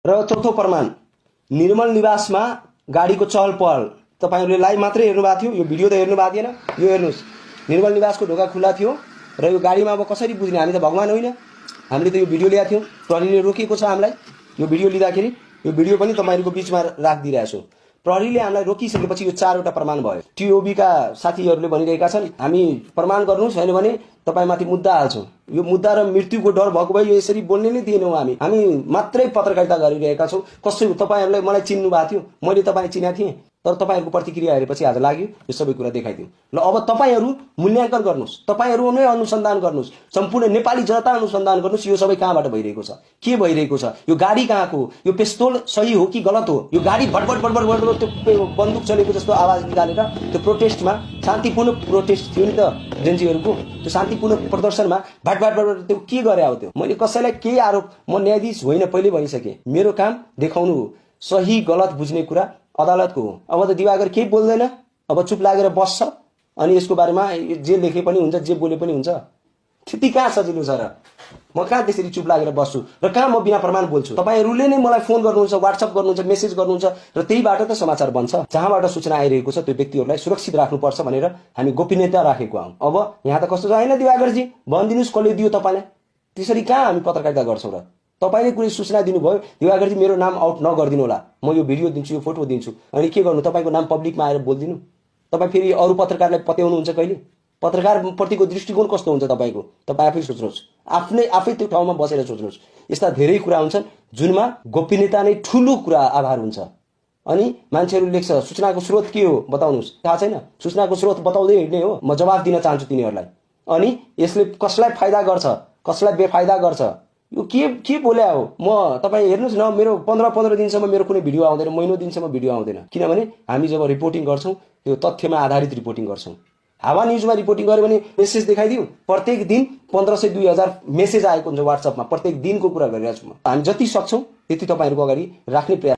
र चौथो प्रमाण, निर्मल निवासमा गाडीको चहल पहल तपाईहरुले लाइभ मात्रै हेर्नु भएको थियो, यो भिडियो त हेर्नु भएको थिएन। यो हेर्नुस्, निर्मल निवासको ढोका खुला थियो र यो गाडीमा अब कसरी बुझ्ने, हामी त भगवान होइन। हामीले त यो भिडियो ल्याएको थियौँ, प्रहरीले रोकेको छ हामीलाई। यो भिडियो लिँदाखेरि यो भिडियो पनि तपाईहरुको बीचमा राखिदिरहेको छु। प्रहरीले हामीलाई रोकिसकेपछि यो चारवटा प्रमाण भयो। टिओबी का साथीहरूले भनिरहेका छन् हामी प्रमाण गर्नु छैन भने तपाईमाथि मुद्दा हाल्छौं। यो मुद्दा र मृत्युको डर भएको भए यो यसरी बोल्ने नै थिएनौं। हामी मात्रै पत्रकारिता गरिरहेका छौं। कसै तपाईहरुले मलाई चिन्नु भएको थियो, मैले तपाईलाई चिनेको थिएँ, तर तपाईहरुको प्रतिक्रिया हेरेपछि आज लाग्यो यो सबै कुरा देखाइदिउँ। ल अब तपाईहरु मूल्याङ्कन गर्नुस्, तपाईहरु नै अनुसन्धान गर्नुस्, सम्पूर्ण नेपाली जनता अनुसन्धान गर्नुस् यो सबै कहाँबाट भइरहेको छ, के भइरहेको छ, यो गाडी कहाँको, यो पिस्तौल सही हो कि गलत हो। यो गाडी भटभट भटभट भटभट त्यो बन्दुक चलेको जस्तो आवाज निकालेर त्यो प्रोटेस्टमा शान्तिपूर्ण प्रोटेस्ट थियो नि त जेन्जीहरुको, त्यो शान्तिपूर्ण प्रदर्शनमा भटभट भटभट त्यो के गरे हो। त्यो मैले कसैलाई केही आरोप, म न्यायाधीश होइन पहिले भनिसके, मेरो काम देखाउनु हो, सही गलत बुझ्ने कुरा अदालतको हो। अब त दिवाकर केही बोल्दैन, अब चुप लागेर बस्छ अनि यसको बारेमा जे लेखे पनि हुन्छ, जे बोले पनि हुन्छ। त्यति कहाँ सजिलो छ र? म कहाँ त्यसरी चुप लागेर बस्छु र कहाँ म बिना प्रमाण बोल्छु? तपाईहरुले नै मलाई फोन गर्नुहुन्छ, व्हाट्सएप गर्नुहुन्छ, मेसेज गर्नुहुन्छ र त्यहीबाट त समाचार बन्छ। जहाँबाट सूचना आइरहेको छ त्यो व्यक्तिहरुलाई सुरक्षित राख्नुपर्छ भनेर हामी गोपनीयता राखेको हौं। अब यहाँ त कस्तो छ हैन दिवाकरजी, भनिदिनुस् कसले दियो तपाईलाई? त्यसरी कहाँ हामी पत्रकारिता गर्छौं र? तपाईले कुनै सूचना दिनुभयो, दिवाकरजी मेरो नाम आउट नगर्दिनु होला, म यो भिडियो दिन्छु, यो फोटो दिन्छु, अनि के गर्नु तपाईको नाम पब्लिकमा आएर बोल्दिनु? तपाई फेरि अरु पत्रकारलाई पत्याउनुहुन्छ कहिले? पत्रकार प्रतिको दृष्टिकोण कस्तो हुन्छ तपाईको? तपाई आफै सोच्नुस्, आफै त्यो ठाउँमा बसेर सोच्नुस्। यस्ता धेरै कुरा हुन्छन् जुनमा गोपनीयता नै ठूलो कुरा आधार हुन्छ। अनि मान्छेहरु लेख्छ सूचनाको स्रोत के हो बताउनुस्, थाहा छैन। सूचनाको स्रोत बताउँदै हिड्ने हो, म जवाफ दिन चाहन्छु तिनीहरुलाई। अनि यसले कसलाई फाइदा गर्छ, कसलाई बेफाइदा गर्छ, यो के बोल्या हो? म तपाई हेर्नुस् न, मेरो 15 दिनसम्म मेरो कुनै भिडियो आउँदैन, महिनौ दिनसम्म भिडियो आउँदैन। किनभने हामी जब रिपोर्टिङ गर्छौं त्यो तथ्यमा आधारित रिपोर्टिङ गर्छौं। हावा न्यूजमा रिपोर्टिङ गर्यो भने मेसेज देखाइदिउ, प्रत्येक दिन 1500 2000 मेसेज आएको हुन्छ व्हाट्सएपमा, प्रत्येक दिनको कुरा गरिरहेछु म। हामी जति सक्छौं त्यति तपाईहरुको अगाडि राख्ने प्रयास